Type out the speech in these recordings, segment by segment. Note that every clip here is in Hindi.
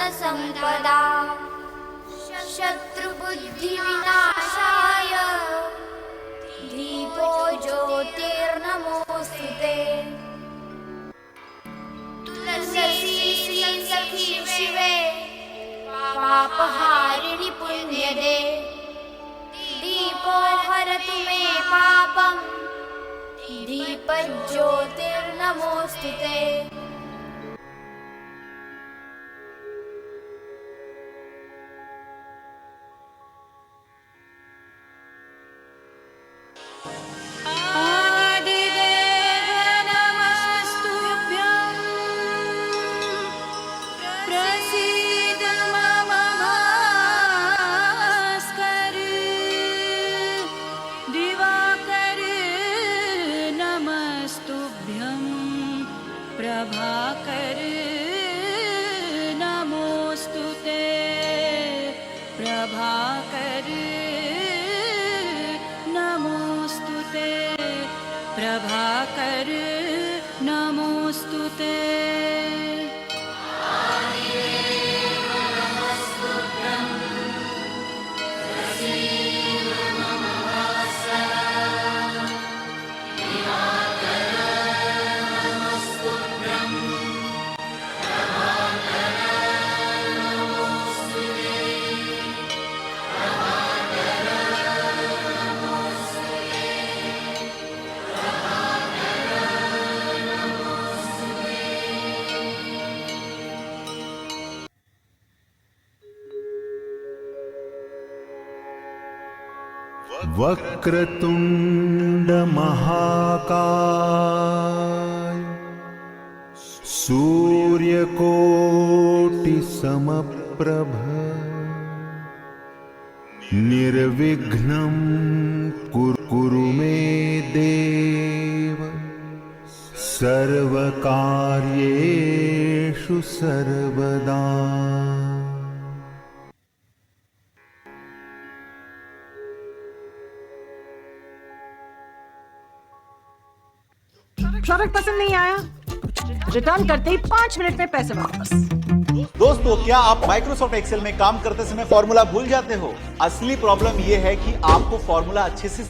धनसम्पदा शत्रुबुद्धिविनाशाय दीपो ज्योतिर्नमोऽस्तुते। तुलसी सखी शिवे पापहारिणि पुण्यदे दीपो हरतु मे पापं दीपज्योतिर्नमोऽस्तुते। प्रभाकर नमोस्तुते। प्रभाकर नमोस्तुते। प्रभाकर नमोस्तुते। वक्रतुंड महाकाय सूर्यकोटि समप्रभ निर्विघ्नं कुरु मे देव सर्वकार्येषु सर्वदा। प्रोडक्ट पसंद नहीं आया? रिटर्न करते ही 5 मिनट में पैसे वापस। दोस्तों, क्या आप माइक्रोसॉफ्ट एक्सेल में काम करते समय फॉर्मूला भूल जाते हो? असली प्रॉब्लम यह है कि आपको फॉर्मूला अच्छे से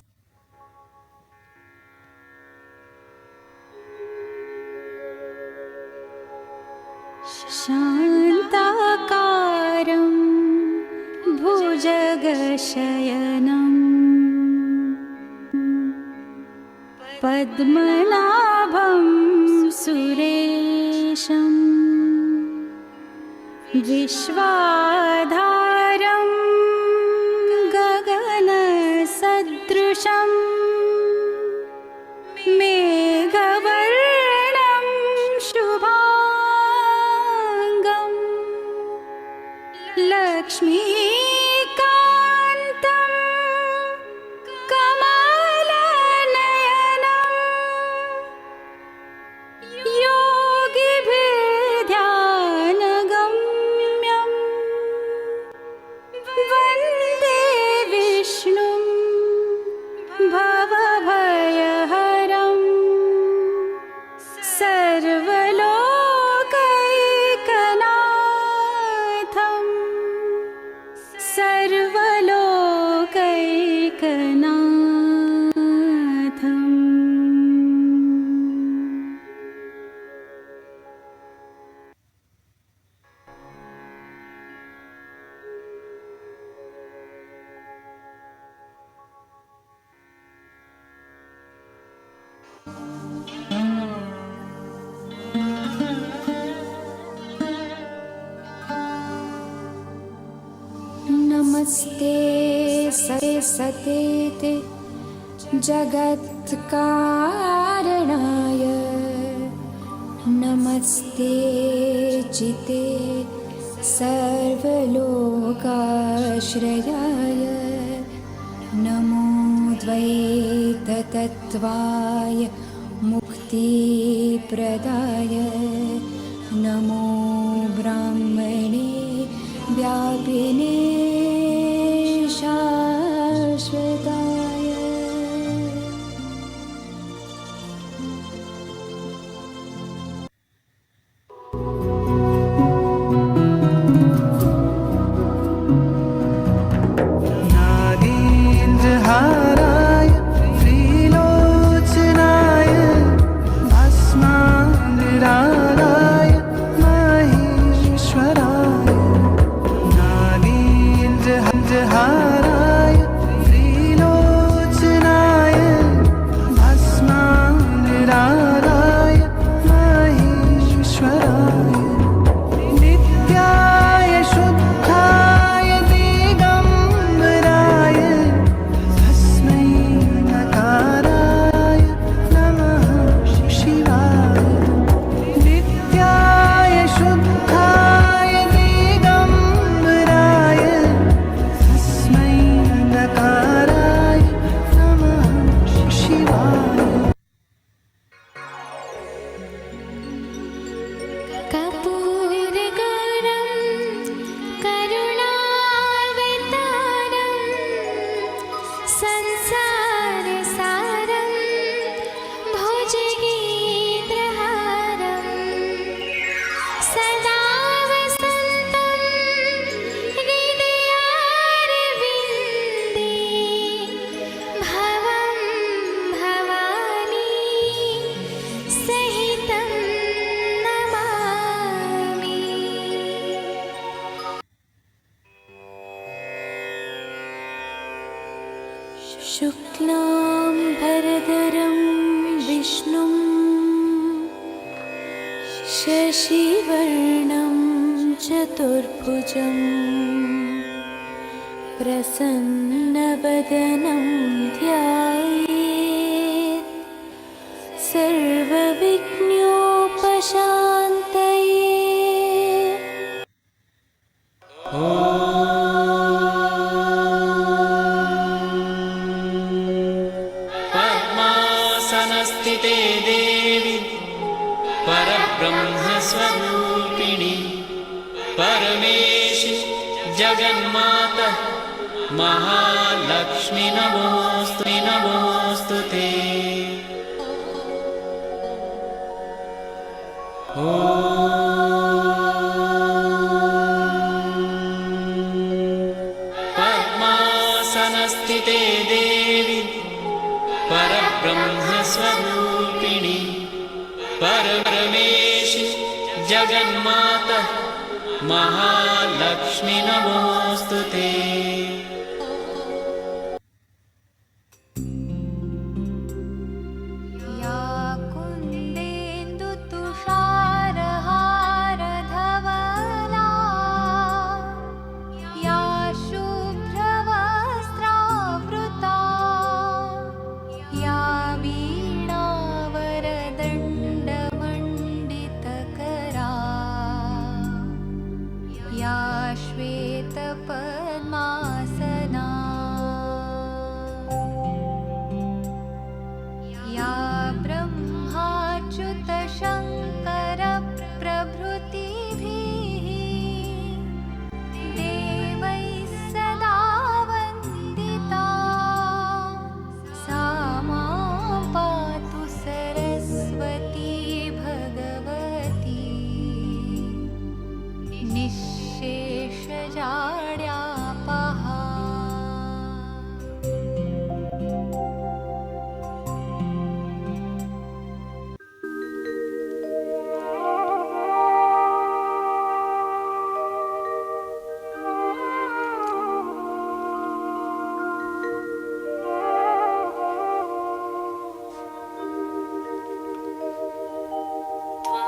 शान्ताकारं भुजगशयनं पद्मनाभं सुरेशं विश्वाधारं गगनसदृशं मेघवर्णं शुभांगं लक्ष्मीकान्तं कमलनयनं योगिभिर्ध्यानगम्यं वन्दे विष्णुं भवभयहरं सर्वलोकैकनाथं नमस्ते सते जगत्कारणाय नमस्ते चिते सर्वलोकाश्रयाय नमो द्वैततत्त्वाय मुक्तिप्रदाय नमो ब्राह्मणे व्यापिने शाश्वताय। शुक्लां भरधरं विष्णुं शशिवर्णं चतुर्भुजं प्रसन्नवदनं ध्यायेत् सर्वविघ्नोपशान्तये। पद्मासनस्थिते देवी परब्रह्मस्वरूपिणी परमेशि जगन्माता महालक्ष्मी नमोस्तु ते। पद्मासनस्थिते देवी परब्रह्मस्वरूपिणी परमेशि जगन्माता महालक्ष्मी नमोस्तु ते। या कुन्देन्दुतुषारहारधवला या शुभ्रवस्त्रावृता या वीणावरदण्डमण्डितकरा या श्वेतपद्मासना या ब्रह्माच्युतशङ्करप्रभृतिभिः देवैः सदा वन्दिता सा मां पातु सरस्वती भगवती निःशेषजाड्यापहा।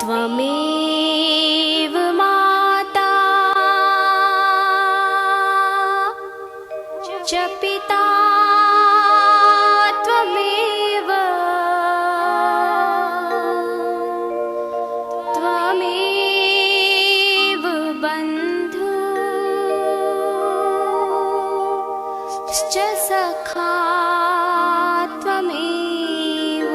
त्वमेव माता च पिता त्वमेव त्वमेव बन्धुश्च सखा त्वमेव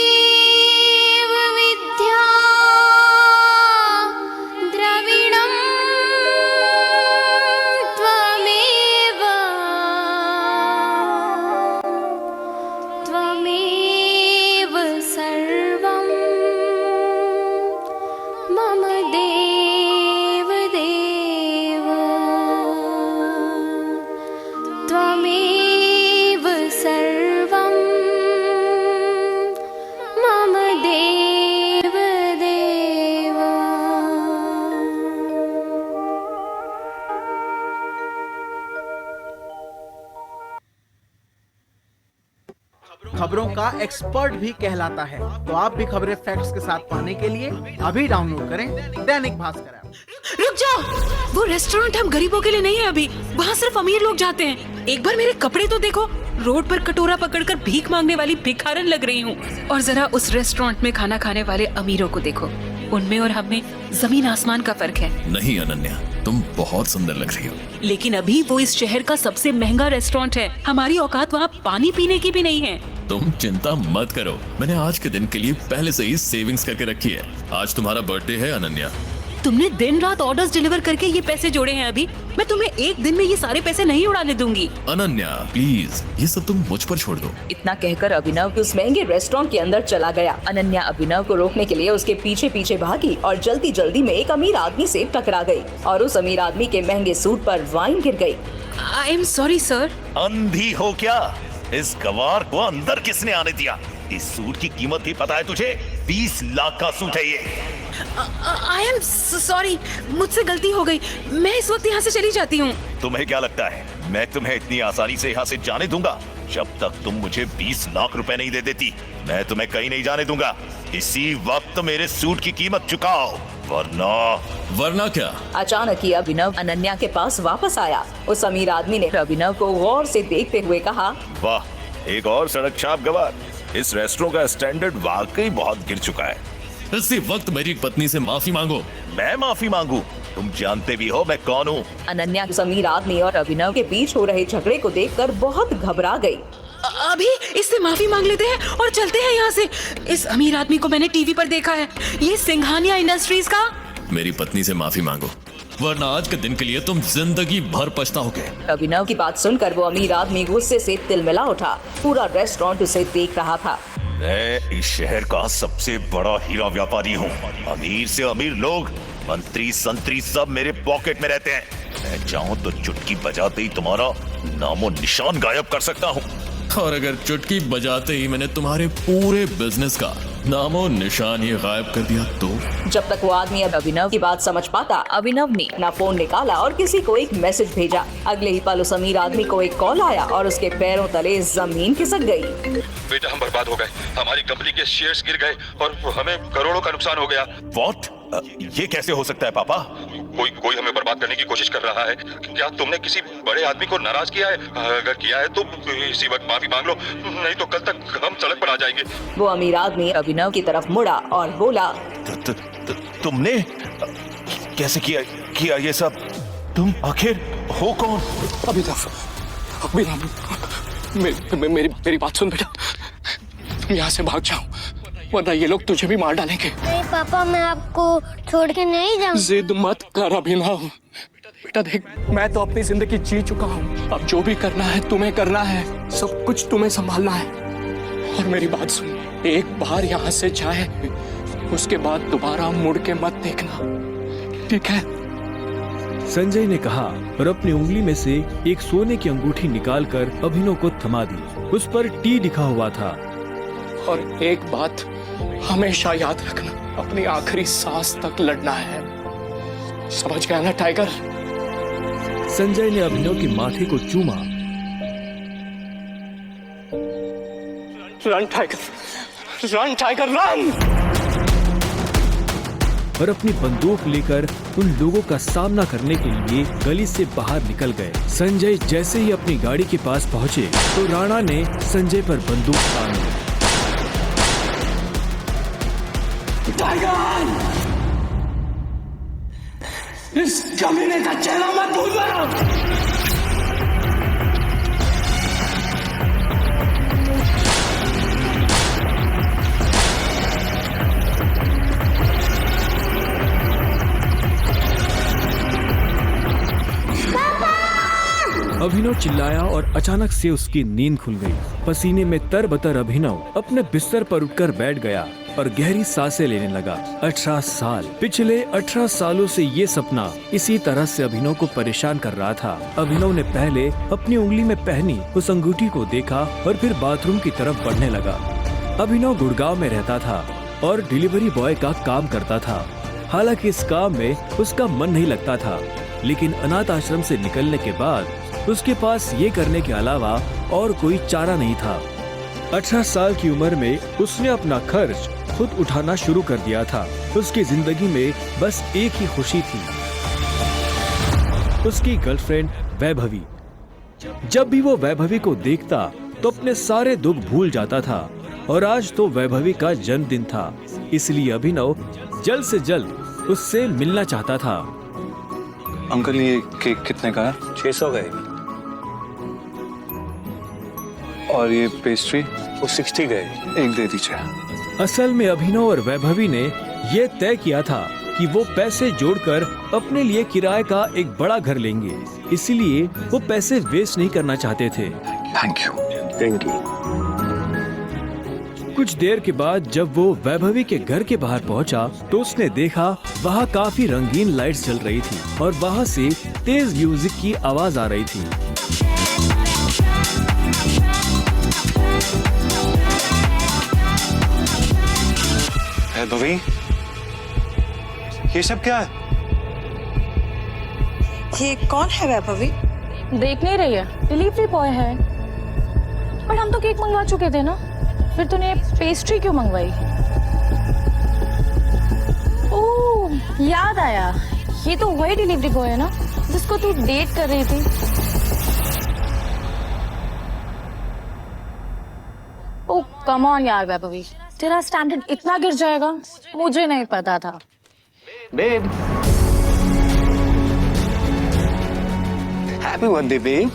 त्वमेव विद्या द्रविणं त्वमेव त्वमेव सर्वं मम देवदेव त्वमेव सर्वं मम देवदेव। खबरों का एक्सपर्ट भी कहलाता है। तो आप भी खबरें फैक्ट्स के साथ पाने के लिए अभी डाउनलोड करें दैनिक भास्कर ऐप। रुक जाओ, वो रेस्टोरेंट हम गरीबों के लिए नहीं है अभी, वहाँ सिर्फ अमीर लोग जाते हैं। एक बार मेरे कपड़े तो देखो, रोड पर कटोरा पकड़कर भीख मांगने वाली भिखारन लग रही हूँ। और जरा उस रेस्टोरेंट में खाना खाने वाले अमीरों को देखो, उनमें और हम में जमीन आसमान का फर्क है। नहीं अनन्या, तुम बहुत सुंदर लग रही हो। लेकिन अभी वो इस शहर का सबसे महंगा रेस्टोरेंट है, हमारी औकात वहाँ पानी पीने की भी नहीं है। तुम चिंता मत करो, मैंने आज के दिन के लिए पहले से ही सेविंग्स करके रखी है। आज तुम्हारा बर्थडे है अनन्या। तुमने दिन रात ऑर्डर्स डिलीवर करके ये पैसे जोड़े हैं अभी। मैं तुम्हें एक दिन में ये सारे पैसे नहीं उड़ाने दूंगी। अनन्या प्लीज, ये सब तुम मुझ पर छोड़ दो। इतना कहकर अभिनव के उस महंगे रेस्टोरेंट के अंदर चला गया। अनन्या अभिनव को रोकने के लिए उसके पीछे पीछे भागी और जल्दी जल्दी में एक अमीर आदमी से टकरा गई और उस अमीर आदमी के महंगे सूट पर वाइन गिर गई। I am sorry sir. अंधी हो क्या? इस गवार को अंदर किसने आने दिया? इस सूट की कीमत भी पता है तुझे? 20 लाख का सूट है ये। आई एम सॉरी, मुझसे गलती हो गई। मैं इस वक्त यहाँ से चली जाती हूँ। तुम्हें क्या लगता है मैं तुम्हें इतनी आसानी से यहाँ से जाने दूंगा? जब तक तुम मुझे 20 लाख रुपए नहीं दे देती, मैं तुम्हें कहीं नहीं जाने दूंगा। इसी वक्त मेरे सूट की कीमत चुकाओ, वरना क्या? अचानक ही अभिनव अनन्या के पास वापस आया। उस अमीर आदमी ने अभिनव को गौर से देखते हुए कहा, वाह, एक और सड़क छाप गवार। इस रेस्टोरेंट का स्टैंडर्ड वाकई बहुत गिर चुका है। इसी वक्त मेरी पत्नी से माफी मांगो। मैं माफी मांगू? तुम जानते भी हो मैं कौन हूँ। अनन्या उस अमीर आदमी और अभिनव के बीच हो रहे झगड़े को देखकर बहुत घबरा गई। अभी इससे माफी मांग लेते हैं और चलते हैं यहाँ से। इस अमीर आदमी को मैंने टीवी पर देखा है, ये सिंघानिया इंडस्ट्रीज का। मेरी पत्नी से माफी मांगो, वरना आज के दिन के लिए तुम जिंदगी भर पछताओगे। अभिनव की बात सुनकर वो अमीर आदमी गुस्से से तिलमिला उठा। पूरा रेस्टोरेंट उसे देख रहा था। मैं इस शहर का सबसे बड़ा हीरा व्यापारी हूँ। अमीर से अमीर लोग, मंत्री संतरी सब मेरे पॉकेट में रहते हैं। मैं चाहूँ तो चुटकी बजाते ही तुम्हारा नामो निशान गायब कर सकता हूँ। और अगर चुटकी बजाते ही मैंने तुम्हारे पूरे बिजनेस का नामो निशान ही गायब कर दिया तो? जब तक वो आदमी अभिनव की बात समझ पाता, अभिनव ने अपना फोन निकाला और किसी को एक मैसेज भेजा। अगले ही पल उस अमीर आदमी को एक कॉल आया और उसके पैरों तले जमीन खिसक गई। बेटा, हम बर्बाद हो गए, हमारी कंपनी के शेयर्स गिर गए और हमें करोड़ों का नुकसान हो गया। What? ये कैसे हो सकता है पापा? कोई हमें बर्बाद करने की कोशिश कर रहा है। क्या तुमने किसी बड़े आदमी को नाराज किया है? अगर किया है तो इसी वक्त माफी मांग लो, नहीं तो कल तक हम सड़क पर आ जाएंगे। वो अमीर आदमी अभिनव की तरफ मुड़ा और बोला, तुमने कैसे किया ये सब? तुम आखिर हो कौन? अभिनव, मेरी बात सुन बेटा, तुम यहाँ से भाग जाओ वरना ये लोग तुझे भी मार डालेंगे। नहीं पापा, मैं आपको छोड़ के नहीं जाऊँ। जिद मत कर अभिनव। बेटा देख, मैं तो अपनी जिंदगी जी चुका हूँ। अब जो भी करना है तुम्हें करना है, सब कुछ तुम्हें संभालना है। और मेरी बात सुन, एक बार यहाँ से जाए उसके बाद दोबारा मुड़ के मत देखना, ठीक है? संजय ने कहा और अपनी उंगली में से एक सोने की अंगूठी निकालकर अभिनव को थमा दी। उस पर टी लिखा हुआ था। और एक बात हमेशा याद रखना, अपनी आखिरी सांस तक लड़ना है, समझ गया ना टाइगर? संजय ने अभिनव के माथे को चूमा। Run tiger, run tiger run! और अपनी बंदूक लेकर उन लोगों का सामना करने के लिए गली से बाहर निकल गए। संजय जैसे ही अपनी गाड़ी के पास पहुंचे तो राणा ने संजय पर बंदूक तान ली। टाइगर! इस कमीने का चेहरा मत भूलना! अभिनव चिल्लाया और अचानक से उसकी नींद खुल गई। पसीने में तरबतर अभिनव अपने बिस्तर पर उठकर बैठ गया और गहरी सांसें लेने लगा। 18 साल, पिछले 18 सालों से ये सपना इसी तरह से अभिनव को परेशान कर रहा था। अभिनव ने पहले अपनी उंगली में पहनी उस अंगूठी को देखा और फिर बाथरूम की तरफ बढ़ने लगा। अभिनव गुड़गांव में रहता था और डिलीवरी बॉय का काम करता था। हालांकि इस काम में उसका मन नहीं लगता था, लेकिन अनाथ आश्रम से निकलने के बाद उसके पास ये करने के अलावा और कोई चारा नहीं था। 18 साल की उम्र में उसने अपना खर्च खुद उठाना शुरू कर दिया था। उसकी जिंदगी में बस एक ही खुशी थी, उसकी गर्लफ्रेंड वैभवी। जब भी वो वैभवी को देखता तो अपने सारे दुख भूल जाता था और आज तो वैभवी का जन्मदिन था, इसलिए अभिनव जल्द से जल्द उससे मिलना चाहता था। अंकल, ये केक कितने का है? 600 का है। और ये पेस्ट्री? वो 60 का है। एक दे दीजिए। असल में अभिनव और वैभवी ने ये तय किया था कि वो पैसे जोड़कर अपने लिए किराए का एक बड़ा घर लेंगे, इसीलिए वो पैसे वेस्ट नहीं करना चाहते थे। Thank you. Thank you. कुछ देर के बाद जब वो वैभवी के घर के बाहर पहुंचा तो उसने देखा वहाँ काफी रंगीन लाइट्स जल रही थी और वहाँ से तेज म्यूजिक की आवाज आ रही थी। वैभवी, ये सब क्या है? ये कौन है वैभवी? देख नहीं रही है, डिलीवरी बॉय है। पर हम तो केक मंगवा चुके थे ना, फिर तूने पेस्ट्री क्यों मंगवाई? ओह, याद आया, ये तो वही डिलीवरी बॉय है ना जिसको तू डेट कर रही थी। ओह कम ऑन यार वैभवी, तेरा स्टैंडर्ड इतना गिर जाएगा मुझे नहीं पता था। Babe, happy birthday babe.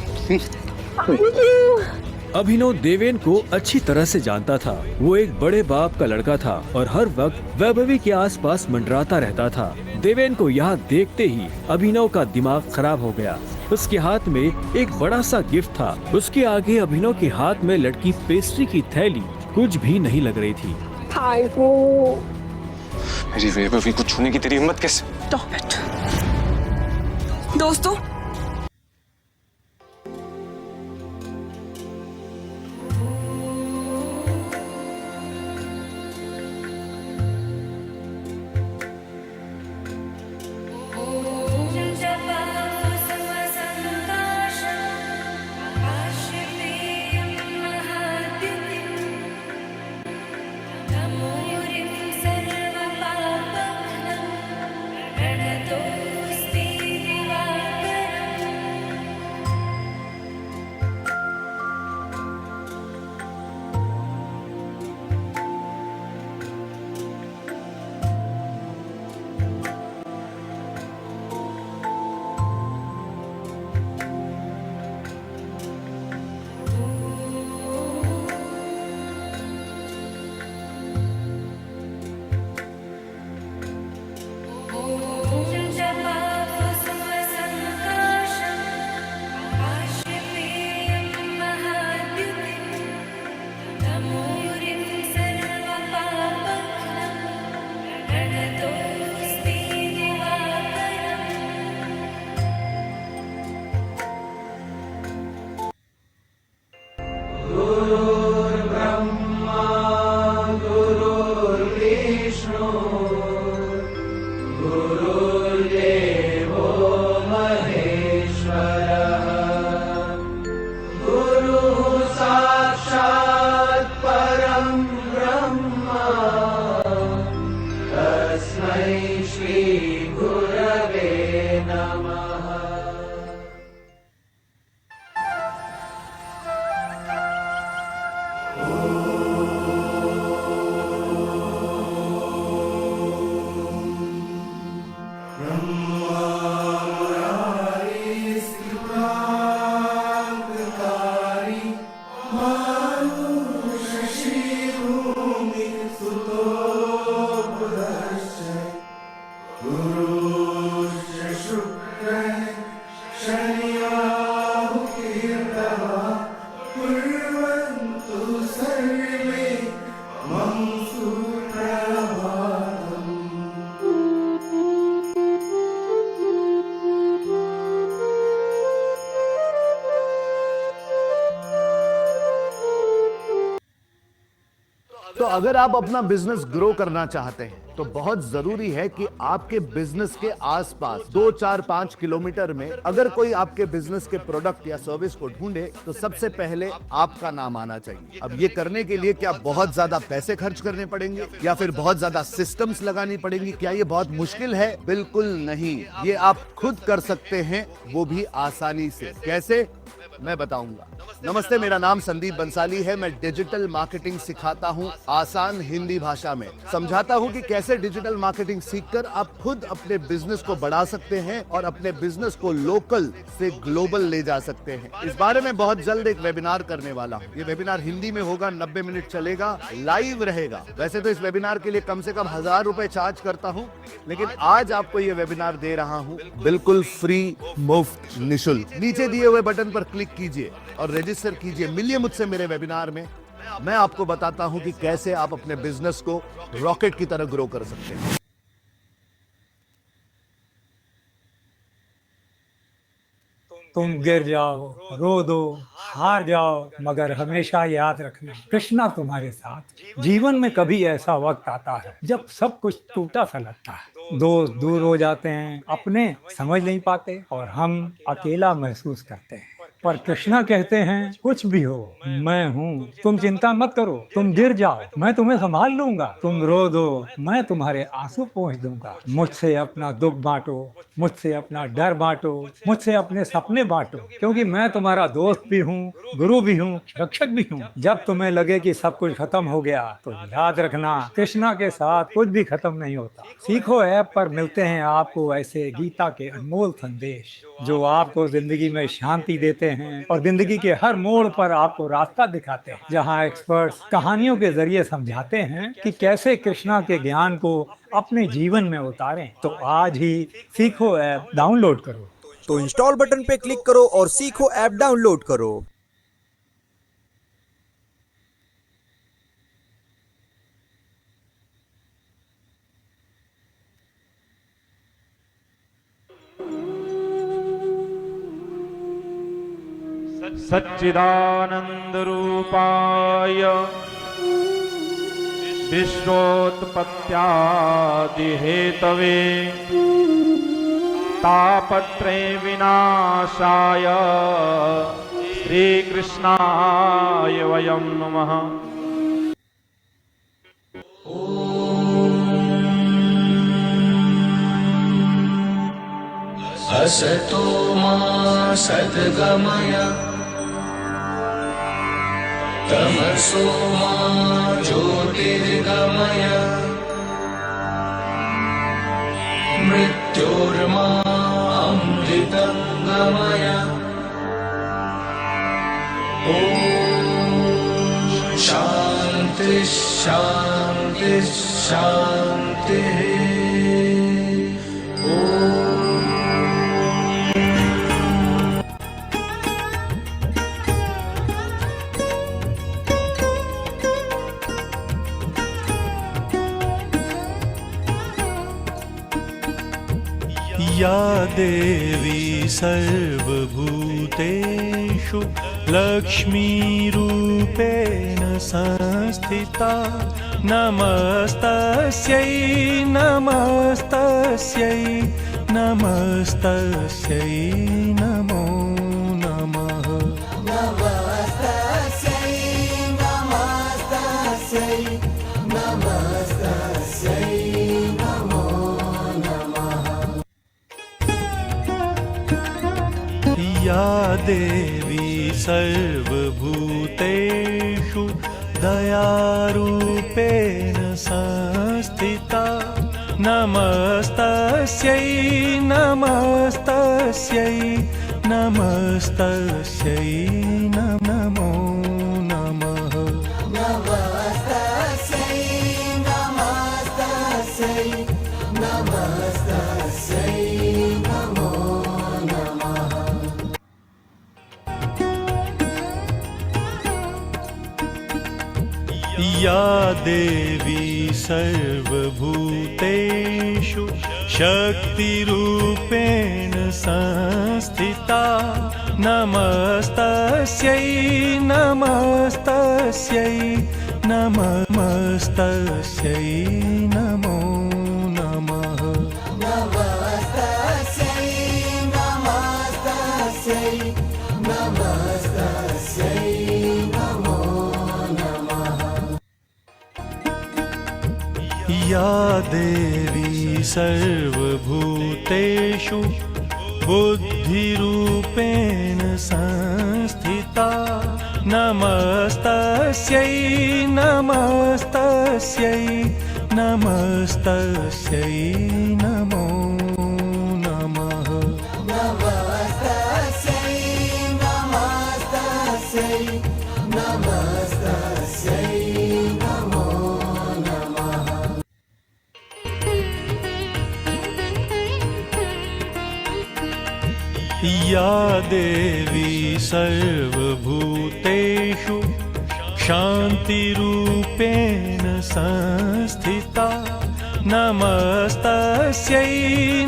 Abhinav Deven को अच्छी तरह से जानता था। वो एक बड़े बाप का लड़का था और हर वक्त वैभवी के आसपास मंडराता रहता था। देवेन को यहाँ देखते ही अभिनव का दिमाग खराब हो गया। उसके हाथ में एक बड़ा सा गिफ्ट था। उसके आगे अभिनव के हाथ में लटकी पेस्ट्री की थैली कुछ भी नहीं लग रही थी। मेरी वैभवी को छूने की तेरी हिम्मत कैसे? दोस्तों, तो अगर आप अपना बिजनेस ग्रो करना चाहते हैं तो बहुत जरूरी है कि आपके बिजनेस के आसपास 2, 4, 5 किलोमीटर में अगर कोई आपके बिजनेस के प्रोडक्ट या सर्विस को ढूंढे तो सबसे पहले आपका नाम आना चाहिए। अब ये करने के लिए क्या बहुत ज्यादा पैसे खर्च करने पड़ेंगे या फिर बहुत ज्यादा सिस्टम्स लगानी पड़ेंगी? क्या ये बहुत मुश्किल है? बिल्कुल नहीं, ये आप खुद कर सकते हैं, वो भी आसानी से। कैसे? मैं बताऊंगा। नमस्ते, मेरा नाम संदीप बंसाली है। मैं डिजिटल मार्केटिंग सिखाता हूं आसान हिंदी भाषा में। समझाता हूं कि कैसे डिजिटल मार्केटिंग सीखकर आप खुद अपने बिजनेस को बढ़ा सकते हैं और अपने बिजनेस को लोकल से ग्लोबल ले जा सकते हैं। इस बारे में बहुत जल्द एक वेबिनार करने वाला हूं। ये वेबिनार हिंदी में होगा, 90 मिनट चलेगा, लाइव रहेगा। वैसे तो इस वेबिनार के लिए कम से कम 1000 रुपए चार्ज करता हूं, लेकिन आज आपको ये वेबिनार दे रहा हूं बिल्कुल फ्री, मुफ्त, निशुल्क। नीचे दिए हुए बटन पर क्लिक कीजिए और रजिस्टर कीजिए। मिलिए मुझसे मेरे वेबिनार में। मैं आपको बताता हूं कि कैसे आप अपने बिजनेस को रॉकेट की तरह ग्रो कर सकते हैं। तुम गिर जाओ, रो दो, हार जाओ, मगर हमेशा याद रखना कृष्णा तुम्हारे साथ। जीवन में कभी ऐसा वक्त आता है जब सब कुछ टूटा सा लगता है, दोस्त दूर हो जाते हैं, अपने समझ नहीं पाते और हम अकेला महसूस करते हैं, पर कृष्णा कहते हैं कुछ भी हो मैं हूँ, तुम चिंता मत करो, तुम गिर जाओ मैं तुम्हें संभाल लूंगा, तुम रो दो मैं तुम्हारे आंसू पोंछ दूंगा। मुझसे अपना दुख बांटो, मुझसे अपना डर बांटो, मुझसे अपने सपने बांटो, क्योंकि मैं तुम्हारा दोस्त भी हूँ, गुरु भी हूँ, रक्षक भी हूँ। जब तुम्हें लगे कि सब कुछ खत्म हो गया तो याद रखना कृष्णा के साथ कुछ भी खत्म नहीं होता। सीखो ऐप पर मिलते हैं आपको ऐसे गीता के अनमोल संदेश जो आपको जिंदगी में शांति देते हैं और जिंदगी के हर मोड़ पर आपको रास्ता दिखाते हैं, जहां एक्सपर्ट्स कहानियों के जरिए समझाते हैं कि कैसे कृष्णा के ज्ञान को अपने जीवन में उतारें। तो आज ही सीखो ऐप डाउनलोड करो। तो इंस्टॉल बटन पे क्लिक करो और सीखो ऐप डाउनलोड करो। सच्चिदानंद रूपाय विश्वोत्पत्त्यादि हेतवे तापत्रय विनाशाय श्री कृष्णाय वयं नमः। असतो मा सद्गमय तमसो मा ज्योतिर्गमय मृत्योर्मा अमृतं गमय। ॐ शान्ति शान्ति शान्तिः। या देवी सर्वभूतेषु लक्ष्मीरूपेण संस्थिता नमस्तस्यै नमस्तस्यै नमस्तस्यै नमो नमः। नमस्तस्यै नमस्तस्यै नमस्तस्यै नमो नमः। या देवी सर्वभूतेषु दयारूपेण संस्थिता नमस्तस्यै नमस्तस्यै नमस्तस्यै नमो नमः। नमस्तस्यै नमस्तस्यै नमस्तस्यै नमो नमः। या देवी सर्वभूतेषु शक्तिरूपेण संस्थिता नमस्तस्यै नमस्तस्यै नमस्तस्यै नमो नमः। नमस्तस्यै नमस्तस्यै नमस्तस्यै नमो नमः। या देवी सर्वभूतेषु बुद्धिरूपेण संस्थिता नमस्तस्यै नमस्तस्यै नमस्तस्यै नमो नमः। नमस्तस्यै नमस्तस्यै नमस्तस्यै नमो नमः। या देवी सर्वभूतेषु शान्तिरूपेण संस्थिता नमस्तस्यै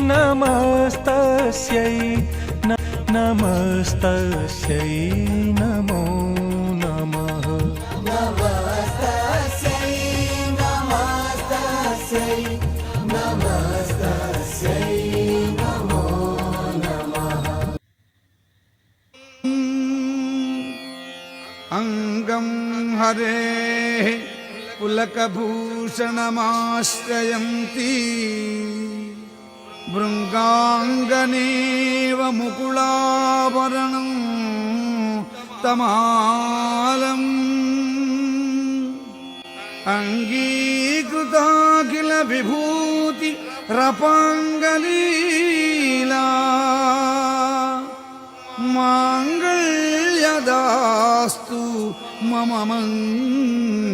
नमस्तस्यै नमस्तस्यै नमो नमः नमस्तस्यै नमस्तस्यै नमस्तस्यै नमो नमः अंगं हरेः पुलकभूषणमाश्रयन्ती भृङ्गाङ्गनेव मुकुलाभरणं तमालम् अङ्गीकृताखिल विभूति रपाङ्गलीला माङ्गल्यदास्तु मम मङ्गलदेवताया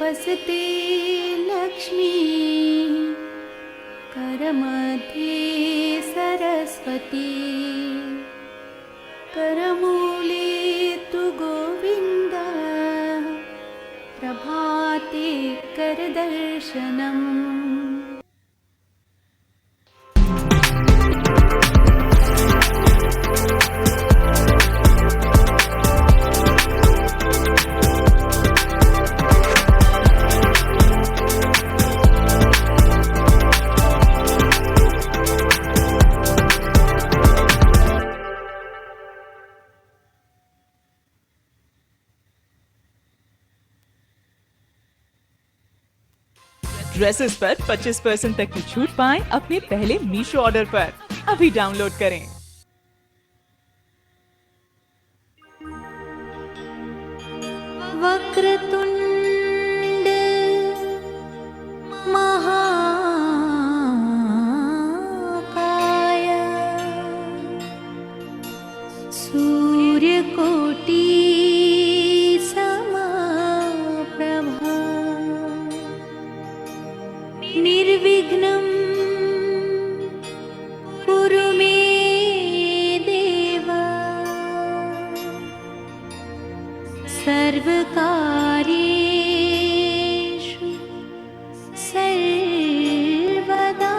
वसते लक्ष्मी करमध्ये सरस्वती करमूले तु गोविन्द प्रभाते करदर्शनम् ड्रेसेस पर 25% तक की छूट पाएं अपने पहले मीशो ऑर्डर पर। अभी डाउनलोड करें। वक्रतुंड महाकाय सूर्यकोटि समप्रभा निर्विघ्नं कुरु मे देव सर्वकार्येषु सर्वदा।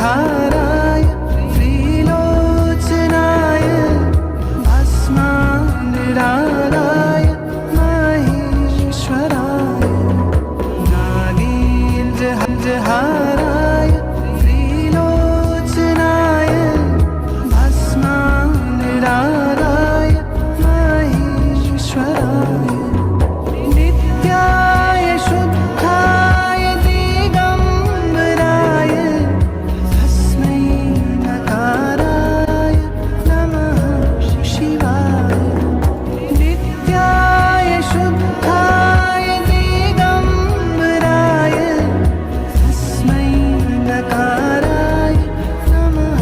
हाराय त्रिलोचनाय भस्मानिरागाय महेश्वराय नागेन्द्रहाराय त्रिलोचनाय भस्मानिरागाय महेश्वराय नित्याय शुद्धाय दिगम्बराय नकाराय नमः शिवाय नित्याय शुद्धाय दिगम्बराय तस्मै नकाराय नमः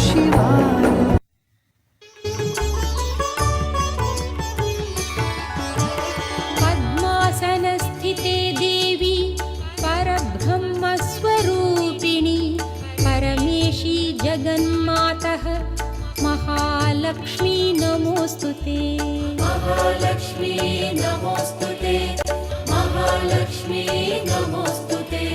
शिवाय। पद्मासनस्थिते देवी परब्रह्मस्वरूपिणी परमेशी जगन्मातः महालक्ष्मी नमोस्तुते। महालक्ष्मी नमोस्तुते। महालक्ष्मी नमोस्तुते।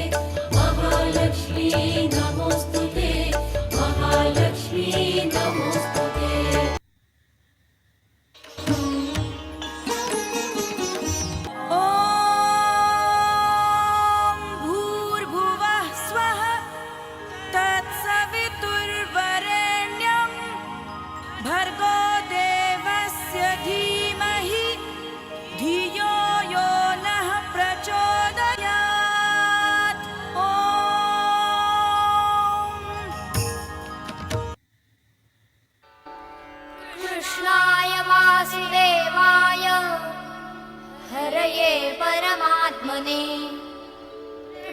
परमात्मने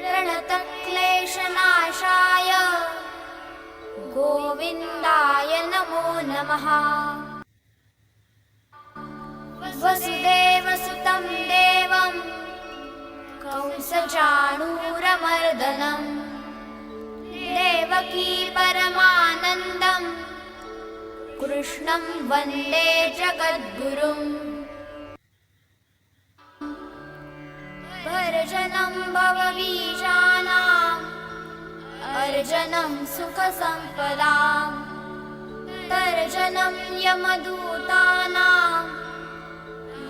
प्रणतक्लेशनाशाय गोविन्दाय नमो नमः। वसुदेवसुतं देवं कंसचाणूरमर्दनं देवकी परमानन्दं कृष्णं वन्दे जगद्गुरुम्। भर्जनं भवबीजानाम् अर्जनं सुखसम्पदाम् तर्जनं यमदूतानां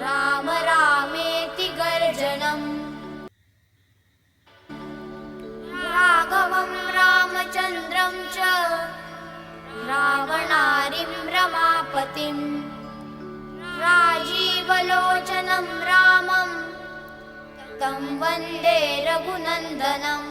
राम रामेति गर्जनम्। राघवं रामचन्द्रं च रावणारिं रमापतिं राजीवलोचनं रामं तं वन्दे रघुनन्दनम्।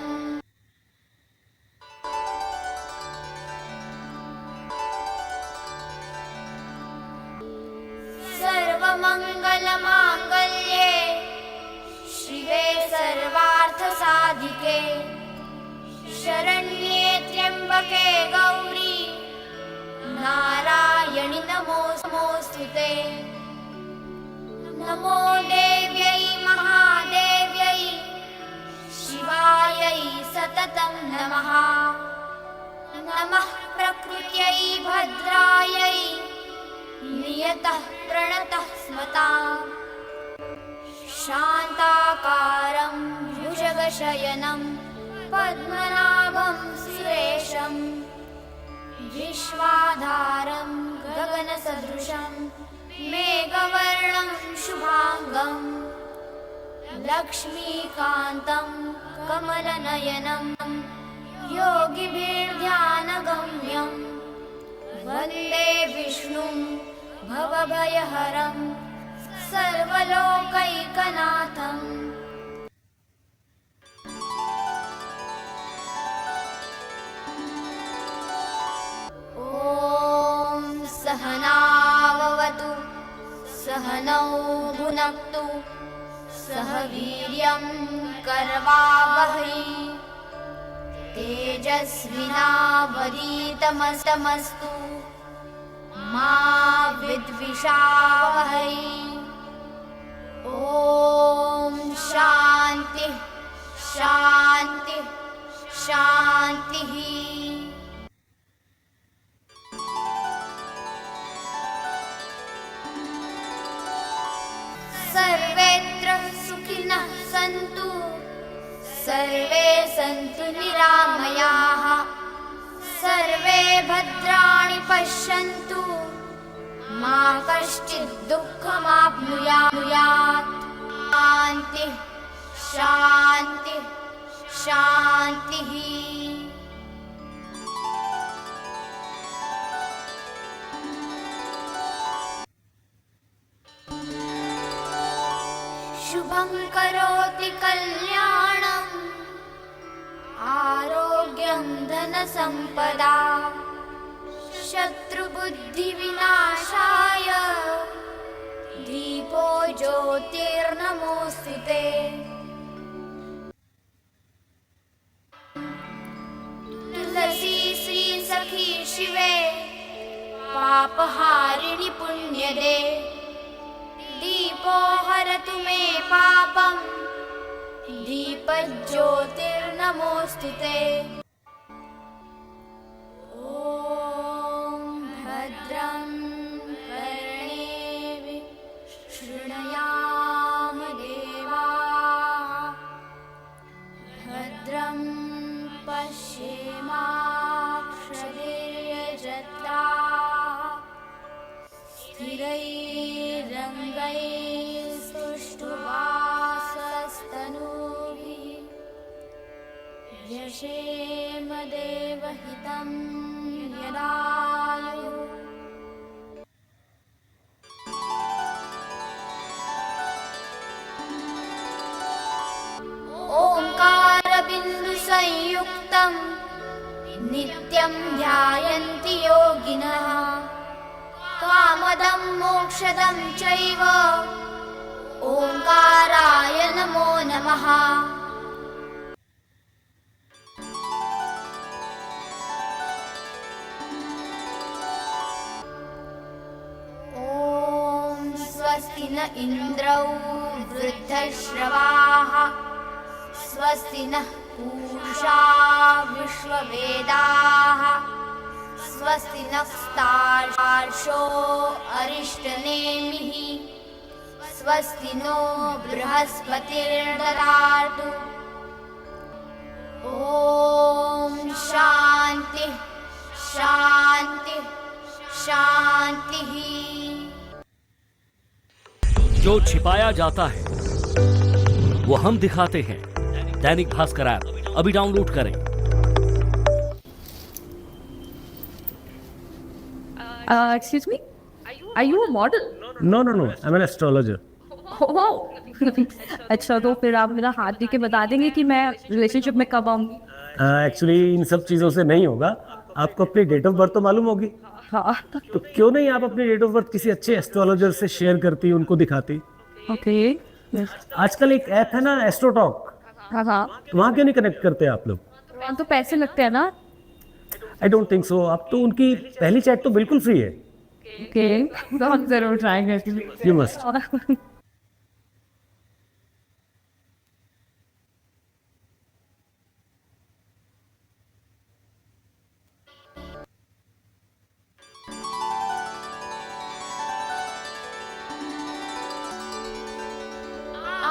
सर्वमङ्गलमाङ्गल्ये शिवे सर्वार्थसाधिके शरण्ये त्र्यम्बके गौरी नारायणि नमोस्तुते। नमो देव्यै महादेव्यै शिवायै सततं नमः। नमः प्रकृत्यै भद्रायै नियतः प्रणतः स्मताम् शान्ताकारं भुजगशयनं पद्मनाभं सुरेशं विश्वाधारं गगनसदृशं मेघवर्णं शुभांगं लक्ष्मीकान्तं कमलनयनं योगिभिर्ध्यानगम्यं वन्दे विष्णुं भवभयहरं सर्वलोकैकनाथम्। ॐ सहनाववतु सहनौ भुनक्तु सह वीर्यं करवावहै तेजस्विनावधीतमस्तु मा विद्विषावहै। ॐ शान्ति शान्ति शान्तिः। सर्वेत्र सुखिनः सन्तु सर्वे सन्तु निरामयाः सर्वे भद्राणि पश्यन्तु मा कश्चित् दुःखमाप्नुयात्। शान्ति शान्ति शान्तिः। शुभं करोति कल्याणं आरोग्यं धनसम्पदा शत्रुबुद्धिविनाशाय दीपो ज्योतिर्नमोस्तुते। तुलसी श्री सखी शिवे पापहारिणि पुण्यदे दीपो हरतु मे पापं दीपज्योतिर्नमोस्तुते। ॐ भद्रं कर्णेभिः शृणुयाम देवाः भद्रं पश्येमाक्षभिर्यजत्राः स्थिरैरङ्गैस्तुष्टुवासस्तनूभिः यशेम देवहितं यदायुः। ओंकारबिन्दुसंयुक्तं नित्यं ध्यायन्ति योगिनः कामदं मोक्षदं चैव ओंकाराय नमो नमः। ॐ स्वस्ति न इन्द्रौ वृद्धश्रवाः स्वस्ति नः पूषा विश्ववेदाः स्वस्ति नस्तार्षो अरिष्टनेमिः स्वस्ति नो बृहस्पतिर्ददातु। ॐ शान्ति शान्ति शान्तिः। जो छिपाया जाता है वो हम दिखाते हैं। दैनिक भास्कर ऐप अभी डाउनलोड करें। Excuse me? Are you a model? No, I'm an astrologer. Oh, wow. अच्छा, तो फिर आप मेरा हाथ देके बता देंगे कि मैं रिलेशनशिप में कब आऊंगी? एक्चुअली इन सब चीज़ों से नहीं होगा। आपको अपनी डेट ऑफ बर्थ तो मालूम होगी? हाँ। तो क्यों नहीं आप अपनी डेट ऑफ बर्थ किसी अच्छे एस्ट्रोलॉजर से शेयर करती, उनको दिखाती? ओके। आजकल एक ऐप है ना, एस्ट्रोटॉक। हाँ हाँ। वहाँ क्यों नहीं कनेक्ट करते आप लोग? वहाँ तो पैसे लगते हैं ना? I don't think so. अब तो उनकी पहली चैट तो बिल्कुल फ्री है। ओके, तो हम जरूर ट्राई करेंगे। You must.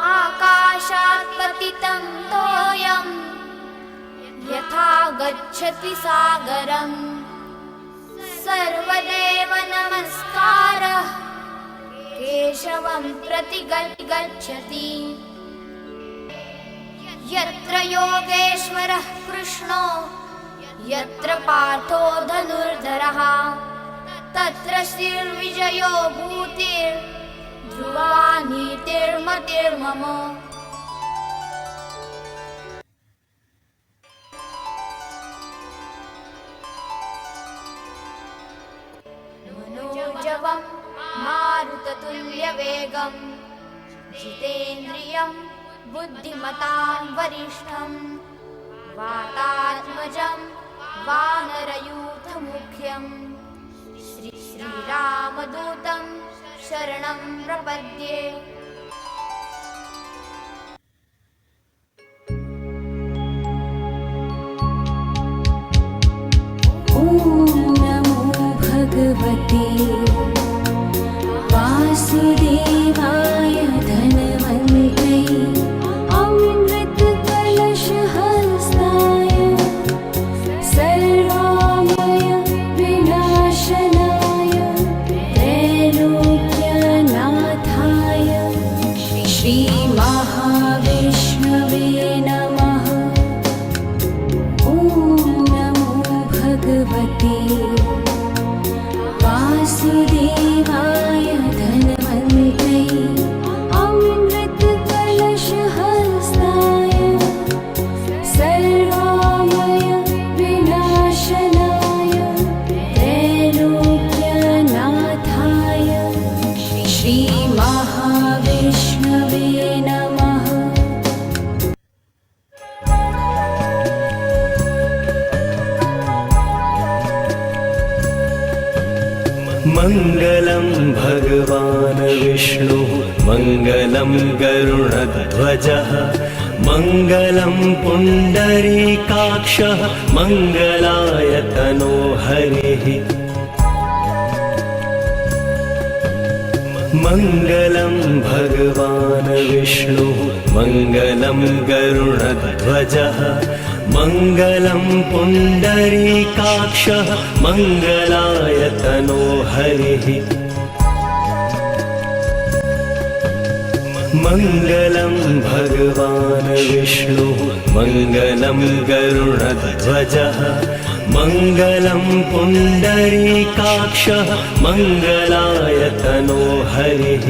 आकाशात् पतितं तोयं यथा गच्छति सागरम् सर्वदेव नमस्कारः केशवं प्रति गच्छति। यत्र योगेश्वरः कृष्णो यत्र पार्थो धनुर्धरः तत्र श्रीर्विजयो भूतिर्ध्रुवा नीतिर्मतिर्मम। मनोजवं मारुततुल्यवेगं जितेन्द्रियं बुद्धिमतां वरिष्ठं वातात्मजं वानरयूथमुख्यं श्रीरामदूतं शरणं प्रपद्ये। भगवते वासुदेवाय धनवन्ते अमृतकलशहस्ताय सर्वामय विनाशनाय त्रैलोक्यनाथाय श्रीमहाविष्णवे नमः। ॐ नमो भगवते वासुदेवाय धनवन्ते अमृतकलशहस्ताय सर्वामय विनाशनाय त्रैलोक्यनाथाय श्रीमहाविष्णवे नमः। मङ्गलं भगवान् विष्णु मङ्गलं गरुडध्वजः मङ्गलं पुण्डरीकाक्षः मङ्गलाय तनो हरिः। मङ्गलं भगवान् विष्णु मङ्गलं गरुडध्वजः मङ्गलं पुण्डरीकाक्षः मङ्गलाय तनो हरिः। मङ्गलं भगवान् विष्णु मङ्गलं गरुडध्वजः मङ्गलं पुण्डरीकाक्षः मङ्गलाय तनो हरिः।